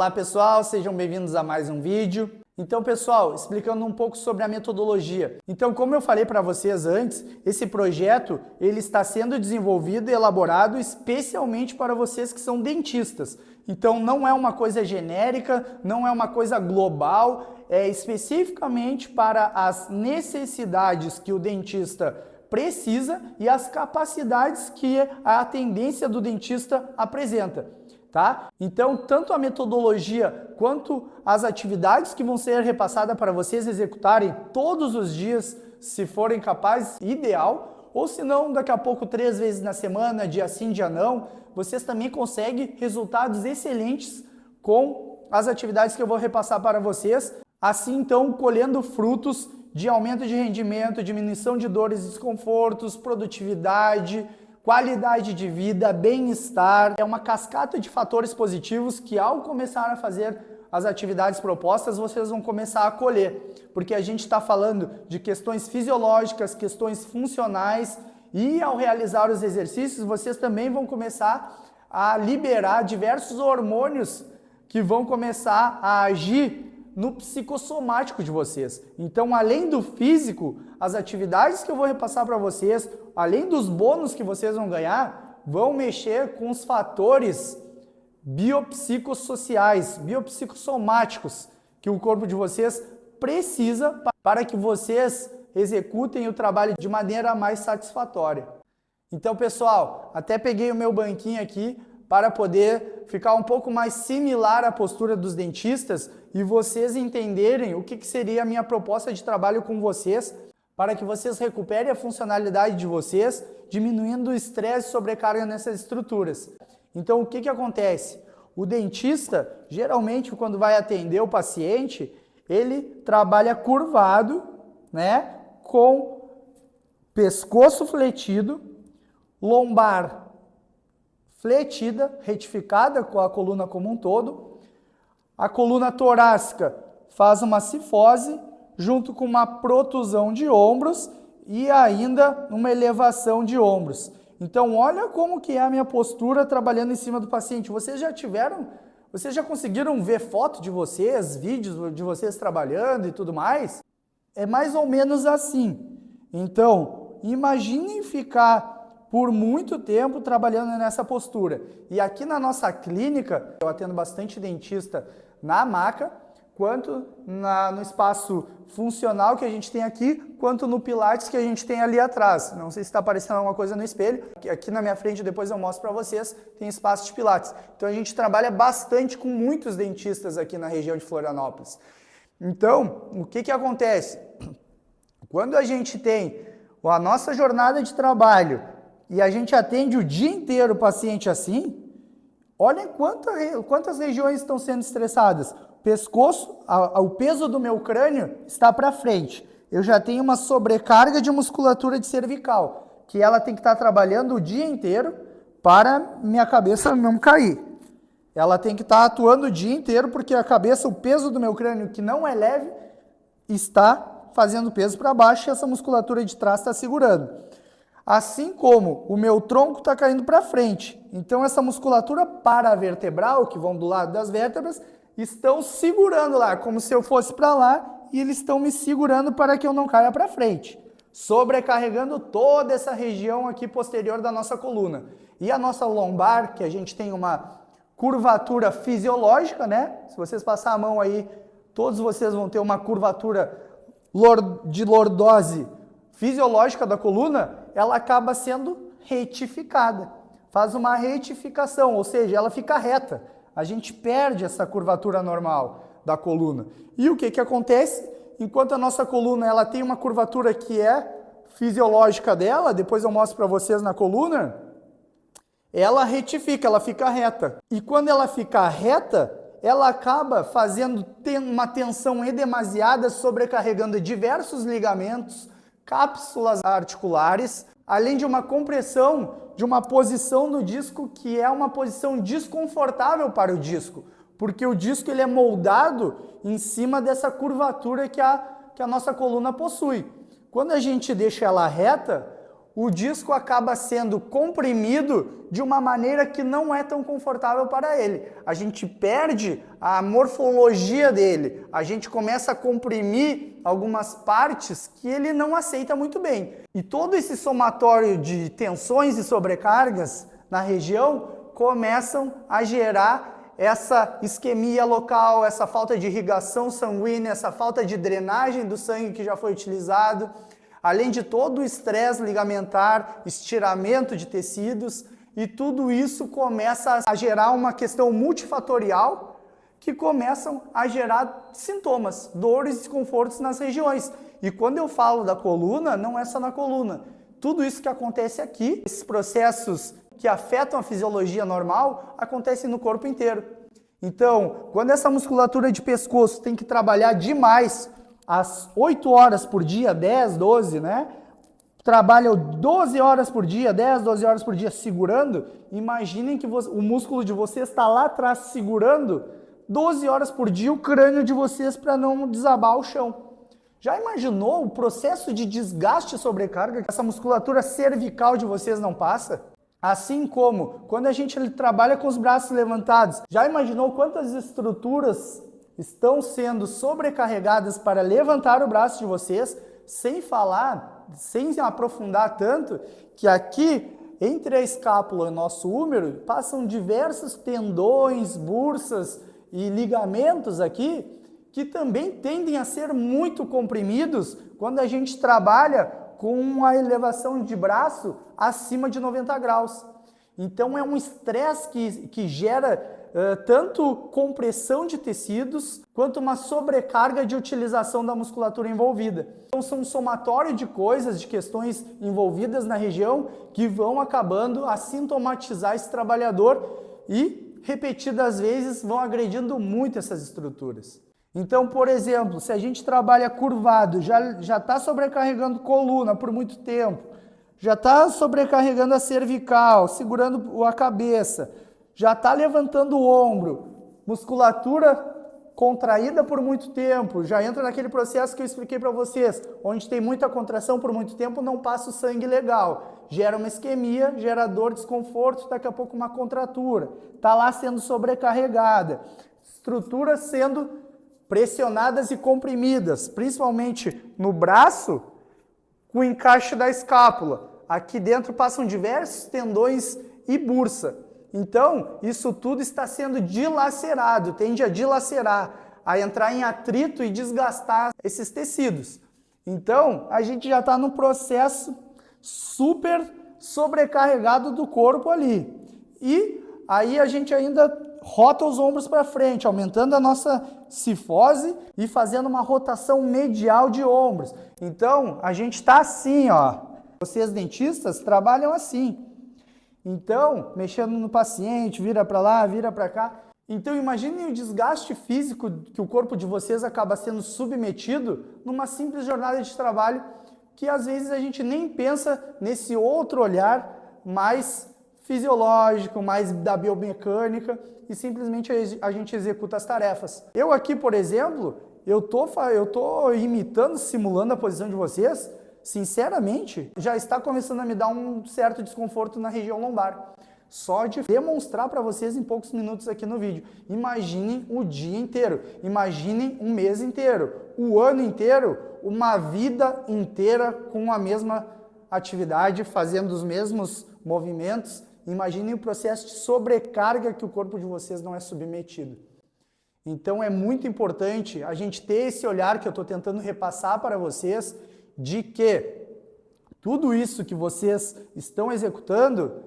Olá pessoal, sejam bem-vindos a mais um vídeo. Então pessoal, explicando um pouco sobre a metodologia. Então, como eu falei para vocês antes, esse projeto ele está sendo desenvolvido e elaborado especialmente para vocês que são dentistas. Então não é uma coisa genérica, não é uma coisa global, é especificamente para as necessidades que o dentista precisa e as capacidades que a tendência do dentista apresenta. Tá? Então, tanto a metodologia quanto as atividades que vão ser repassadas para vocês executarem todos os dias, se forem capazes, ideal, ou se não, daqui a pouco 3 vezes na semana, dia sim, dia não, vocês também conseguem resultados excelentes com as atividades que eu vou repassar para vocês, assim então colhendo frutos de aumento de rendimento, diminuição de dores e desconfortos, produtividade, qualidade de vida, bem-estar. É uma cascata de fatores positivos que ao começar a fazer as atividades propostas, vocês vão começar a colher. Porque a gente está falando de questões fisiológicas, questões funcionais e ao realizar os exercícios, vocês também vão começar a liberar diversos hormônios que vão começar a agir no psicossomático de vocês. Então, além do físico, as atividades que eu vou repassar para vocês, além dos bônus que vocês vão ganhar, vão mexer com os fatores biopsicossociais, biopsicossomáticos que o corpo de vocês precisa para que vocês executem o trabalho de maneira mais satisfatória. Então, pessoal, até peguei o meu banquinho aqui para poder ficar um pouco mais similar à postura dos dentistas e vocês entenderem o que seria a minha proposta de trabalho com vocês, para que vocês recuperem a funcionalidade de vocês, diminuindo o estresse e sobrecarga nessas estruturas. Então, o que acontece? O dentista, geralmente, quando vai atender o paciente, ele trabalha curvado, né, com pescoço fletido, lombar fletida, retificada com a coluna como um todo. A coluna torácica faz uma cifose, junto com uma protusão de ombros e ainda uma elevação de ombros. Então, olha como que é a minha postura trabalhando em cima do paciente. Vocês já conseguiram ver foto de vocês, vídeos de vocês trabalhando e tudo mais? É mais ou menos assim. Então, imaginem ficar por muito tempo trabalhando nessa postura. E aqui na nossa clínica, eu atendo bastante dentista na maca, quanto no espaço funcional que a gente tem aqui, quanto no Pilates que a gente tem ali atrás. Não sei se está aparecendo alguma coisa no espelho. Aqui na minha frente, depois eu mostro para vocês, tem espaço de Pilates. Então a gente trabalha bastante com muitos dentistas aqui na região de Florianópolis. Então, o que acontece? Quando a gente tem a nossa jornada de trabalho e a gente atende o dia inteiro o paciente assim, olhem quantas regiões estão sendo estressadas. Pescoço, o peso do meu crânio está para frente. Eu já tenho uma sobrecarga de musculatura de cervical, que ela tem que estar trabalhando o dia inteiro para minha cabeça não cair. Ela tem que estar atuando o dia inteiro porque a cabeça, o peso do meu crânio, que não é leve, está fazendo peso para baixo e essa musculatura de trás está segurando. Assim como o meu tronco está caindo para frente. Então essa musculatura paravertebral, que vão do lado das vértebras, estão segurando lá, como se eu fosse para lá, e eles estão me segurando para que eu não caia para frente, sobrecarregando toda essa região aqui posterior da nossa coluna. E a nossa lombar, que a gente tem uma curvatura fisiológica, né? Se vocês passar a mão aí, todos vocês vão ter uma curvatura de lordose fisiológica da coluna, ela acaba sendo retificada. Faz uma retificação, ou seja, ela fica reta. A gente perde essa curvatura normal da coluna. E o que acontece? Enquanto a nossa coluna ela tem uma curvatura que é fisiológica dela, depois eu mostro para vocês na coluna, ela retifica, ela fica reta. E quando ela fica reta, ela acaba fazendo uma tensão edemasiada, sobrecarregando diversos ligamentos, cápsulas articulares, além de uma compressão de uma posição no disco que é uma posição desconfortável para o disco, porque o disco ele é moldado em cima dessa curvatura que a nossa coluna possui. Quando a gente deixa ela reta, o disco acaba sendo comprimido de uma maneira que não é tão confortável para ele. A gente perde a morfologia dele, a gente começa a comprimir algumas partes que ele não aceita muito bem. E todo esse somatório de tensões e sobrecargas na região começam a gerar essa isquemia local, essa falta de irrigação sanguínea, essa falta de drenagem do sangue que já foi utilizado, além de todo o estresse ligamentar, estiramento de tecidos, e tudo isso começa a gerar uma questão multifatorial que começam a gerar sintomas, dores e desconfortos nas regiões. E quando eu falo da coluna, não é só na coluna. Tudo isso que acontece aqui, esses processos que afetam a fisiologia normal, acontecem no corpo inteiro. Então, quando essa musculatura de pescoço tem que trabalhar demais, às 8 horas por dia, 10, 12, né? Trabalham 12 horas por dia, 10, 12 horas por dia segurando. Imaginem que o músculo de vocês está lá atrás segurando 12 horas por dia o crânio de vocês para não desabar ao chão. Já imaginou o processo de desgaste e sobrecarga que essa musculatura cervical de vocês não passa? Assim como quando a gente trabalha com os braços levantados, já imaginou quantas estruturas estão sendo sobrecarregadas para levantar o braço de vocês, sem falar, sem aprofundar tanto, que aqui entre a escápula e o nosso húmero passam diversos tendões, bursas e ligamentos aqui, que também tendem a ser muito comprimidos quando a gente trabalha com a elevação de braço acima de 90 graus. Então é um estresse que gera tanto compressão de tecidos, quanto uma sobrecarga de utilização da musculatura envolvida. Então são um somatório de coisas, de questões envolvidas na região que vão acabando a sintomatizar esse trabalhador e, repetidas vezes, vão agredindo muito essas estruturas. Então, por exemplo, se a gente trabalha curvado, já está sobrecarregando coluna por muito tempo, já está sobrecarregando a cervical, segurando a cabeça, já está levantando o ombro, musculatura contraída por muito tempo, já entra naquele processo que eu expliquei para vocês, onde tem muita contração por muito tempo, não passa o sangue legal, gera uma isquemia, gera dor, desconforto, daqui a pouco uma contratura, está lá sendo sobrecarregada, estruturas sendo pressionadas e comprimidas, principalmente no braço, com o encaixe da escápula. Aqui dentro passam diversos tendões e bursa. Então, isso tudo está sendo dilacerado, tende a dilacerar, a entrar em atrito e desgastar esses tecidos. Então, a gente já está num processo super sobrecarregado do corpo ali. E aí a gente ainda rota os ombros para frente, aumentando a nossa cifose e fazendo uma rotação medial de ombros. Então, a gente está assim, ó. Vocês dentistas trabalham assim. Então, mexendo no paciente, vira para lá, vira para cá. Então, imaginem o desgaste físico que o corpo de vocês acaba sendo submetido numa simples jornada de trabalho que às vezes a gente nem pensa nesse outro olhar mais fisiológico, mais da biomecânica e simplesmente a gente executa as tarefas. Eu aqui, por exemplo, eu tô imitando, simulando a posição de vocês. Sinceramente, já está começando a me dar um certo desconforto na região lombar. Só de demonstrar para vocês em poucos minutos aqui no vídeo. Imaginem o dia inteiro, imaginem um mês inteiro, o ano inteiro, uma vida inteira com a mesma atividade, fazendo os mesmos movimentos. Imaginem o processo de sobrecarga que o corpo de vocês não é submetido. Então é muito importante a gente ter esse olhar que eu estou tentando repassar para vocês, de que tudo isso que vocês estão executando,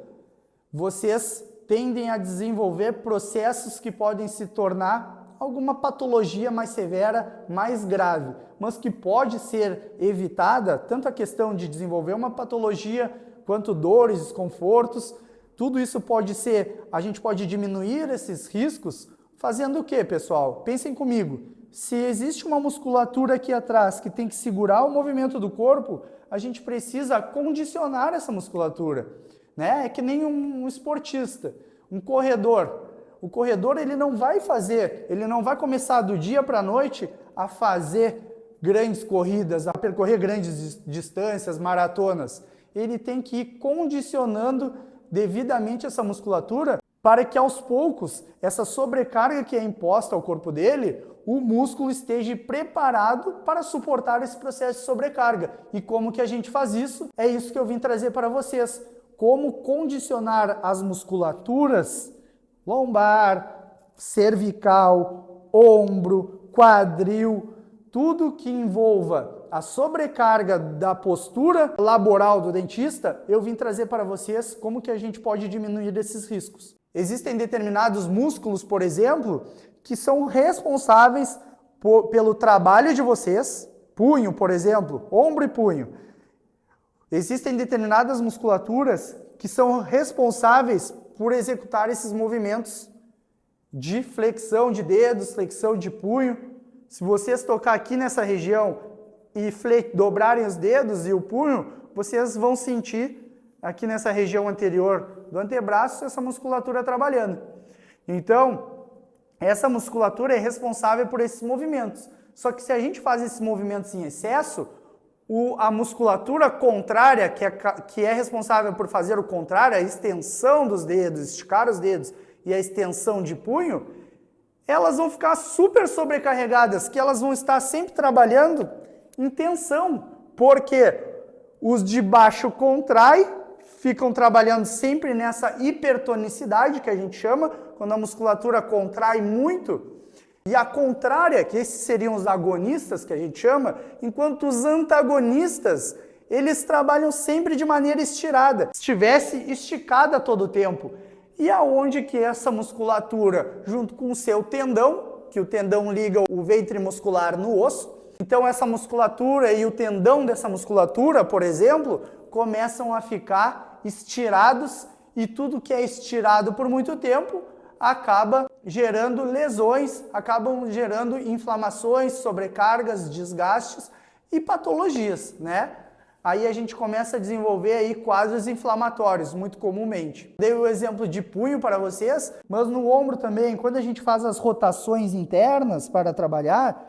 vocês tendem a desenvolver processos que podem se tornar alguma patologia mais severa, mais grave, mas que pode ser evitada, tanto a questão de desenvolver uma patologia, quanto dores, desconfortos, tudo isso pode ser, a gente pode diminuir esses riscos fazendo o quê, pessoal? Pensem comigo. Se existe uma musculatura aqui atrás que tem que segurar o movimento do corpo, a gente precisa condicionar essa musculatura, né? É que nem um esportista, um corredor. O corredor ele não vai começar do dia para a noite a fazer grandes corridas, a percorrer grandes distâncias, maratonas. ele tem que ir condicionando devidamente essa musculatura para que aos poucos essa sobrecarga que é imposta ao corpo dele, o músculo esteja preparado para suportar esse processo de sobrecarga. E como que a gente faz isso? É isso que eu vim trazer para vocês. Como condicionar as musculaturas lombar, cervical, ombro, quadril, tudo que envolva a sobrecarga da postura laboral do dentista, eu vim trazer para vocês como que a gente pode diminuir esses riscos. Existem determinados músculos, por exemplo, que são responsáveis pelo trabalho de vocês, punho, por exemplo, ombro e punho. Existem determinadas musculaturas que são responsáveis por executar esses movimentos de flexão de dedos, flexão de punho. Se vocês tocar aqui nessa região e dobrarem os dedos e o punho, vocês vão sentir aqui nessa região anterior do antebraço essa musculatura trabalhando. Então, essa musculatura é responsável por esses movimentos. Só que se a gente faz esses movimentos em excesso, a musculatura contrária, que é responsável por fazer o contrário, a extensão dos dedos, esticar os dedos e a extensão de punho, elas vão ficar super sobrecarregadas, que elas vão estar sempre trabalhando em tensão, porque os de baixo contraem, ficam trabalhando sempre nessa hipertonicidade que a gente chama, quando a musculatura contrai muito, e a contrária, que esses seriam os agonistas que a gente chama, enquanto os antagonistas, eles trabalham sempre de maneira estirada, estivesse esticada todo o tempo. E aonde que essa musculatura, junto com o seu tendão, que o tendão liga o ventre muscular no osso, então essa musculatura e o tendão dessa musculatura, por exemplo, começam a ficar estirados e tudo que é estirado por muito tempo acaba gerando lesões, acabam gerando inflamações, sobrecargas, desgastes e patologias, né? Aí a gente começa a desenvolver aí quadros inflamatórios, muito comumente. Dei o exemplo de punho para vocês, mas no ombro também, quando a gente faz as rotações internas para trabalhar,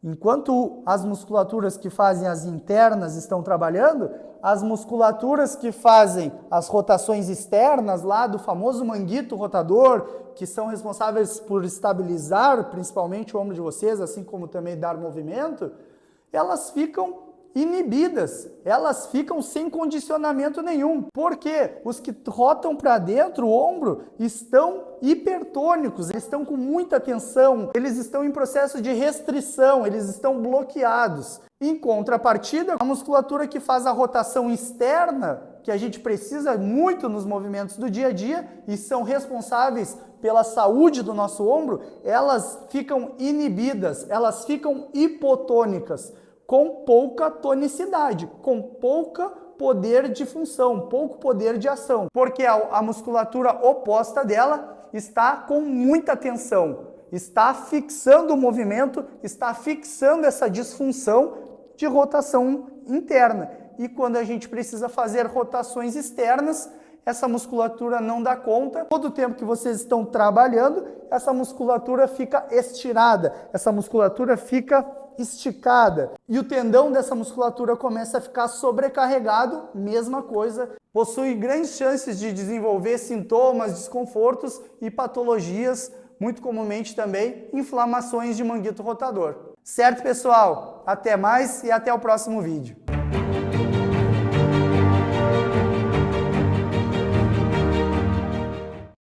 enquanto as musculaturas que fazem as internas estão trabalhando, as musculaturas que fazem as rotações externas lá do famoso manguito rotador, que são responsáveis por estabilizar principalmente o ombro de vocês, assim como também dar movimento, elas ficam inibidas, elas ficam sem condicionamento nenhum. Porque os que rotam para dentro, o ombro, estão hipertônicos, eles estão com muita tensão, eles estão em processo de restrição, eles estão bloqueados. Em contrapartida, a musculatura que faz a rotação externa, que a gente precisa muito nos movimentos do dia a dia e são responsáveis pela saúde do nosso ombro, elas ficam inibidas, elas ficam hipotônicas, com pouca tonicidade, com pouco poder de função, pouco poder de ação, porque a musculatura oposta dela está com muita tensão, está fixando o movimento, está fixando essa disfunção de rotação interna. E quando a gente precisa fazer rotações externas, essa musculatura não dá conta. Todo o tempo que vocês estão trabalhando, essa musculatura fica estirada, essa musculatura fica esticada e o tendão dessa musculatura começa a ficar sobrecarregado, mesma coisa, possui grandes chances de desenvolver sintomas, desconfortos e patologias, muito comumente também inflamações de manguito rotador. Certo, pessoal? Até mais e até o próximo vídeo.